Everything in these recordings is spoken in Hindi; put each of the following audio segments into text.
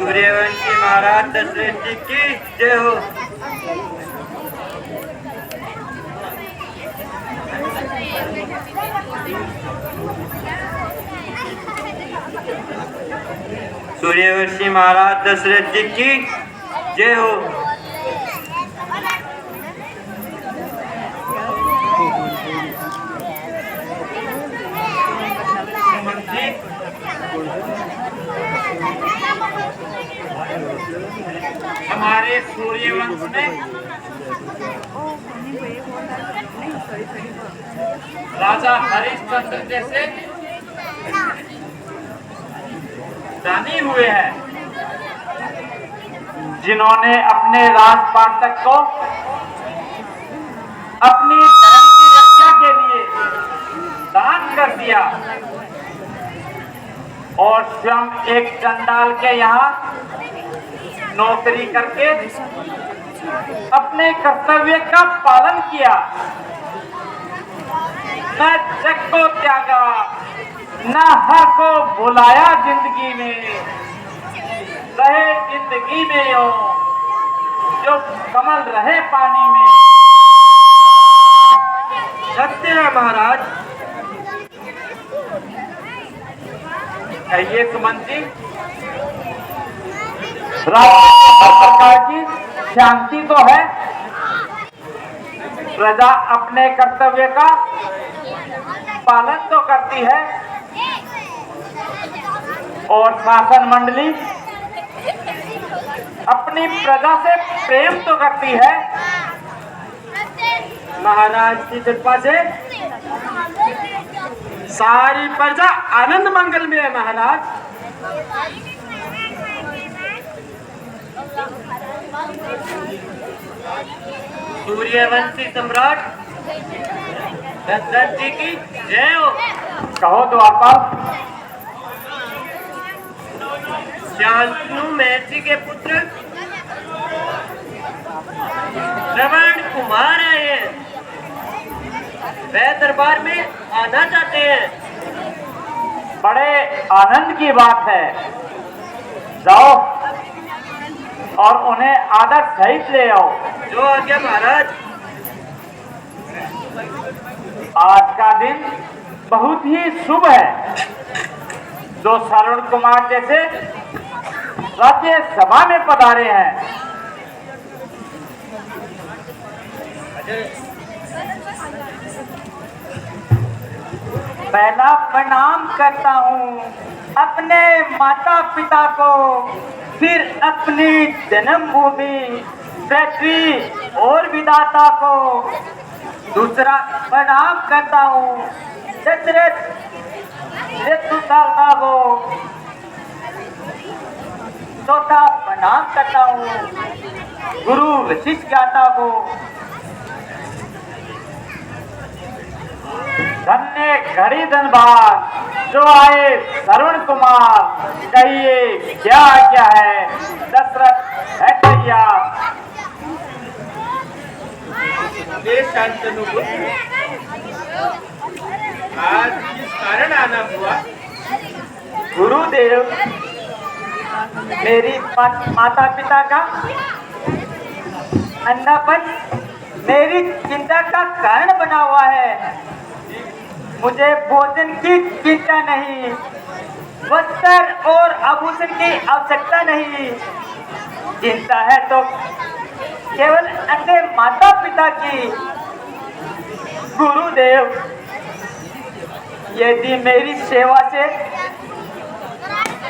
सूर्यवंशी महाराज दशरथ जी की जय हो। सूर्यवंशी महाराज दशरथ जी की जय हो। हमारे सूर्यवंश में राजा हरिश्चंद्र जैसे दानी हुए हैं, जिन्होंने अपने राजपाटक को अपनी धर्म की रक्षा के लिए दान कर दिया और स्वयं एक चंडाल के यहाँ नौकरी करके अपने कर्तव्य का पालन किया। न जग को त्यागा, न हर को बुलाया जिंदगी में, रहे जिंदगी में यो जो कमल रहे पानी में। सत्य है महाराज। कहिए सुमन जी, हर प्रकार की शांति तो है, प्रजा अपने कर्तव्य का पालन तो करती है और शासन मंडली अपनी प्रजा से प्रेम तो करती है। महाराज की कृपा से सारी प्रजा आनंद मंगल में है महाराज। सूर्यवंशी सम्राट दशरथ जी की जय हो। कहो द्वारपाल। शांतनु महर्षि के पुत्र श्रवण कुमार आए हैं, वह दरबार में आना चाहते हैं। बड़े आनंद की बात है, जाओ और उन्हें आदर सहित ले आओ। जो आज्ञा महाराज। आज का दिन बहुत ही शुभ है, जो श्रवण कुमार जैसे राज्य सभा में पधारे हैं। पहला प्रणाम करता हूँ अपने माता पिता को, फिर अपनी जन्मभूमि पृथ्वी और विधाता को। दूसरा प्रणाम करता हूँ दशरथ ऋतुकाल को। चौथा प्रणाम करता हूँ गुरु वशिष्ठ ज्ञाता को। धन्य घड़ी धनबाद जो आए श्रवण कुमार, कहिए क्या क्या है दशरथ है तैयार। शांतनु आज किस कारण आना हुआ? गुरुदेव, मेरी माता पिता का अंधापन मेरी चिंता का कारण बना हुआ है। मुझे भोजन की चिंता नहीं, वस्त्र और आभूषण की आवश्यकता नहीं, चिंता है तो केवल अपने माता पिता की। गुरुदेव, यदि मेरी सेवा से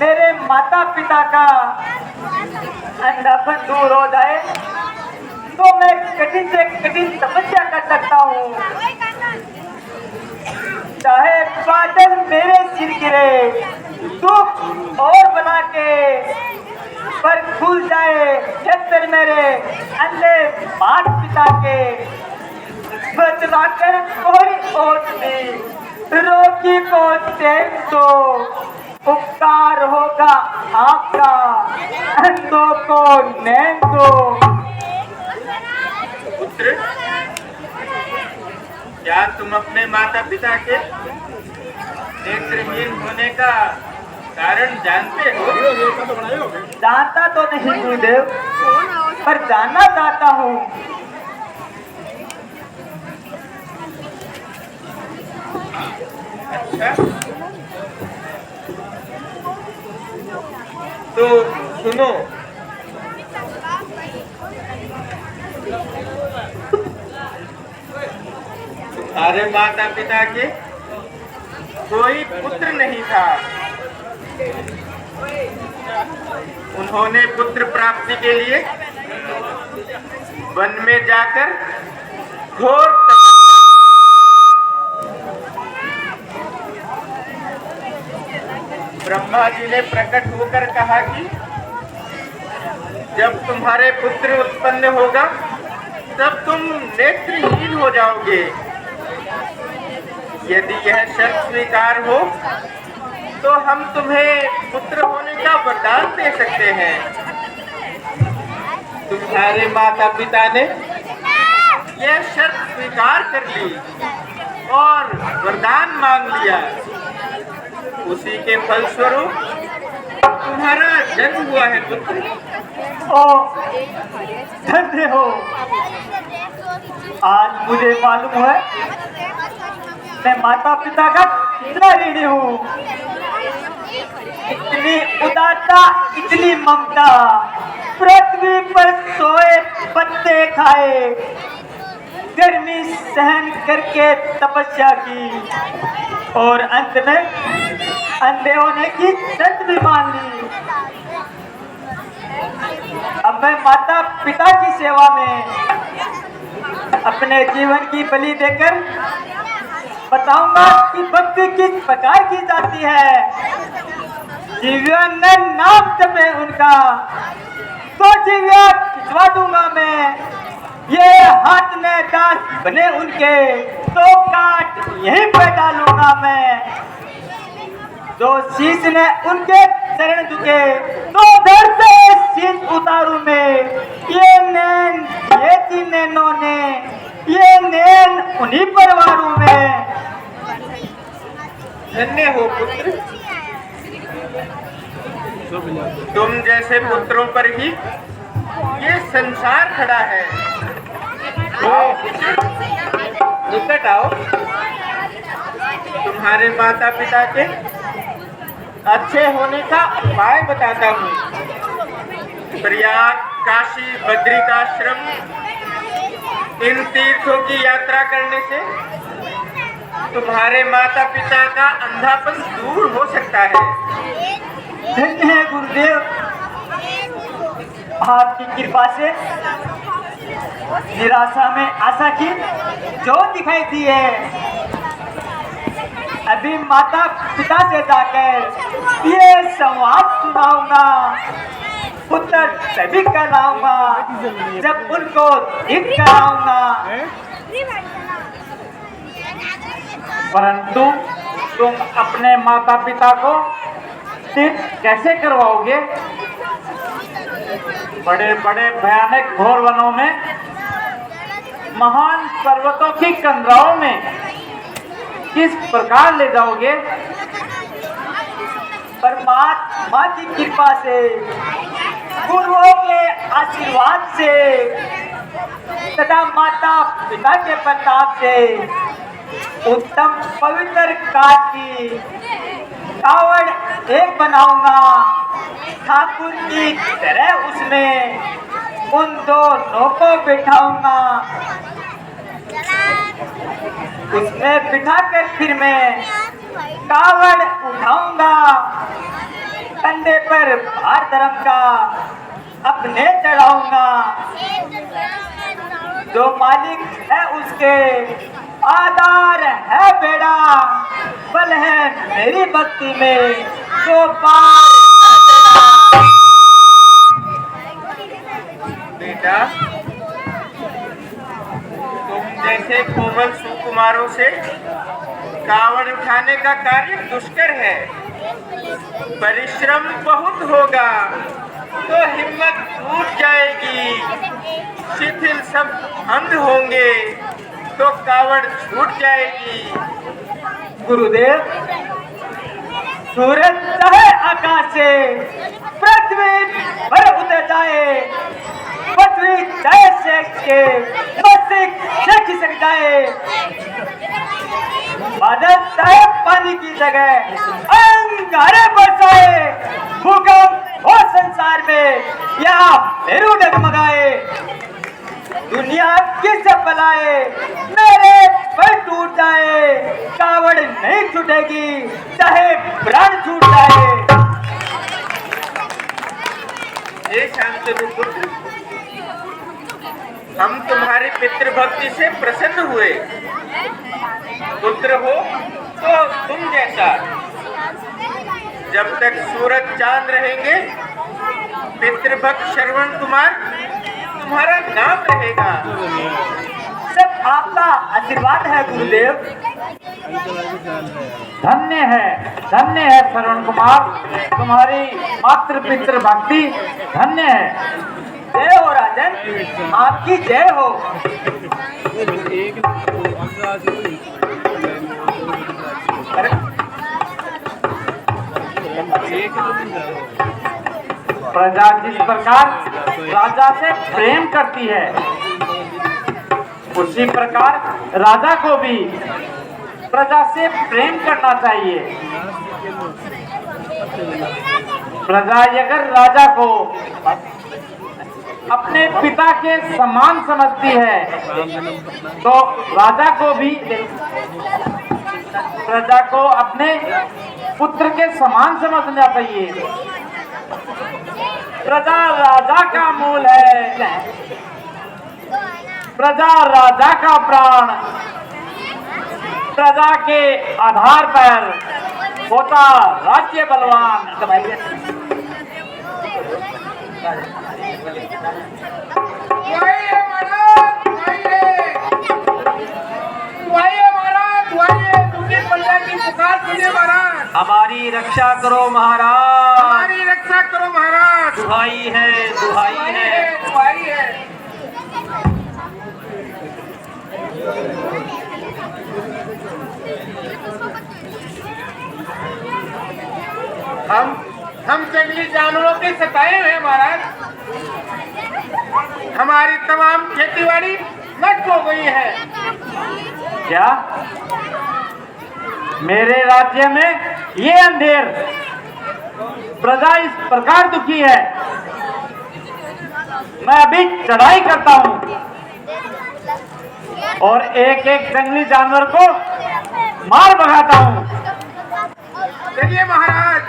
मेरे माता पिता का अंधापन दूर हो जाए तो मैं कठिन से कठिन तपस्या कर सकता हूँ। चाहे बादल मेरे सिर गिरे, दुख और बना के पर खुल जाए छत्र मेरे अंधे माता पिता के। बचलाकर कोई और नहीं, रोगी को देख तो उपकार होगा आपका, अंधों को नैन दो। पुत्र, क्या तुम अपने माता पिता के नेत्रहीन होने का कारण जानते हो? जानता तो नहीं गुरुदेव, पर जानना चाहता हूँ। अच्छा, तो सुनो। तुम्हारे माता पिता के कोई पुत्र नहीं था। उन्होंने पुत्र प्राप्ति के लिए वन में जाकर घोर तपस्या की। ब्रह्मा जी ने प्रकट होकर कहा कि जब तुम्हारे पुत्र उत्पन्न होगा तब तुम नेत्रहीन हो जाओगे। यदि यह शर्त स्वीकार हो तो हम तुम्हें पुत्र होने का वरदान दे सकते हैं। तुम्हारे माता पिता ने यह शर्त स्वीकार कर ली और वरदान मांग लिया। उसी के फलस्वरूप तुम्हारा जन्म हुआ है पुत्र। ओ धन्य हो, आज मुझे मालूम है मैं माता पिता का कितना ऋणी हूँ। इतनी उदारता, इतनी ममता, पृथ्वी पर सोए पत्ते खाए, गर्मी सहन करके तपस्या की और अंत में अंधे होने की शर्त भी मान ली। अब मैं माता पिता की सेवा में अपने जीवन की बलि देकर बताऊंगा कि भक्ति किस प्रकार की जाती है। जीवन में नाम जपे उनका तो जीविया खिंचवा दूंगा मैं। ये हाथ में दांत बने उनके तो काट यहीं पे डालूंगा मैं। जो शीश ने उनके चरण झुके तो धड़ से शीश उतारू मैं। ये नैन ये थी नैनों ने, ये नैन उन्हीं पर वारू मैं। धन्य हो पुत्र, तुम जैसे पुत्रों पर ही ये संसार खड़ा है। आओ, निकट आओ। तुम्हारे माता पिता के अच्छे होने का उपाय बताता हूँ। प्रयाग, काशी, बद्रिकाश्रम इन तीर्थों की यात्रा करने से तुम्हारे माता पिता का अंधापन दूर हो सकता है। धन्य है गुरुदेव, आपकी कृपा से निराशा में आशा की ज्योत दिखाई दी है। अभी माता पिता से जाकर ये संवाद सुनाऊंगा। पुत्र तभी कराऊंगा जब उनको ठीक कराऊंगा। परंतु तुम अपने माता पिता को सिद्ध कैसे करवाओगे? बड़े बड़े भयानक घोर वनों में, महान पर्वतों की कंदराओं में किस प्रकार ले जाओगे? परमात्मा की कृपा से, गुरुओं के आशीर्वाद से तथा माता पिता के प्रताप से उत्तम पवित्र काठ की कावड़ एक बनाऊंगा। ठाकुर की तरह उसमें उन दोनों को बिठाऊंगा। उसमें बिठाकर फिर मैं कावड़ उठाऊंगा। कंधे पर भार धर्म का अपने चढ़ाऊंगा। जो मालिक है उसके आधार है बेड़ा, बल है मेरी भक्ति में तो पार। बेटा, तुम जैसे कोमल सुकुमारों से कावड़ उठाने का कार्य दुष्कर है। परिश्रम बहुत होगा तो हिम्मत टूट जाएगी। शिथिल सब अंध होंगे तो कावड़ छूट जाएगी। गुरुदेव, सूरज चाहे आकाश से पृथ्वी पर उतर जाए, पृथ्वी चाहे शेख के मस्तिष्क से खिसक जाए, बादल चाहे पानी की जगह अंगारे बरसाए, भूकंप हो संसार में या मेरू डगमगाए, दुनिया किसे पलाए, मेरे पर टूट जाए, कावड़ नहीं छूटेगी चाहे प्राण छूट जाए। हे शांतनु पुत्र, हम तुम्हारी पितृभक्ति से प्रसन्न हुए। पुत्र हो तो तुम जैसा, जब तक सूरज चांद रहेंगे पितृभक्त श्रवण कुमार तुम्हारा नाम रहेगा। सब आपका आशीर्वाद है गुरुदेव। धन्य है श्रवण कुमार, तुम्हारी मातृ पितृ भक्ति धन्य है। जय हो राजन, आपकी जय हो। प्रजा जिस प्रकार राजा से प्रेम करती है, उसी प्रकार राजा को भी प्रजा से प्रेम करना चाहिए। प्रजा अगर राजा को अपने पिता के समान समझती है तो राजा को भी प्रजा को अपने पुत्र के समान समझना चाहिए। प्रजा राजा का मूल है, प्रजा राजा का प्राण, प्रजा के आधार पर होता राज्य बलवान। हमारी रक्षा करो महाराज, हमारी रक्षा करो महाराज। दुहाई है, दुहाई है। दुहाई है। हम जंगली जानवरों के सताए हुए महाराज, हमारी तमाम खेतीबाड़ी नष्ट हो गई है। क्या मेरे राज्य में ये अंधेर प्रजा इस प्रकार दुखी है? मैं अभी चढ़ाई करता हूं और एक एक जंगली जानवर को मार भगाता हूं। चलिए महाराज।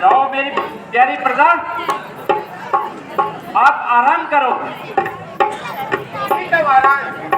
जाओ मेरी प्यारी प्रजा, आप आराम करो। ठीक है महाराज।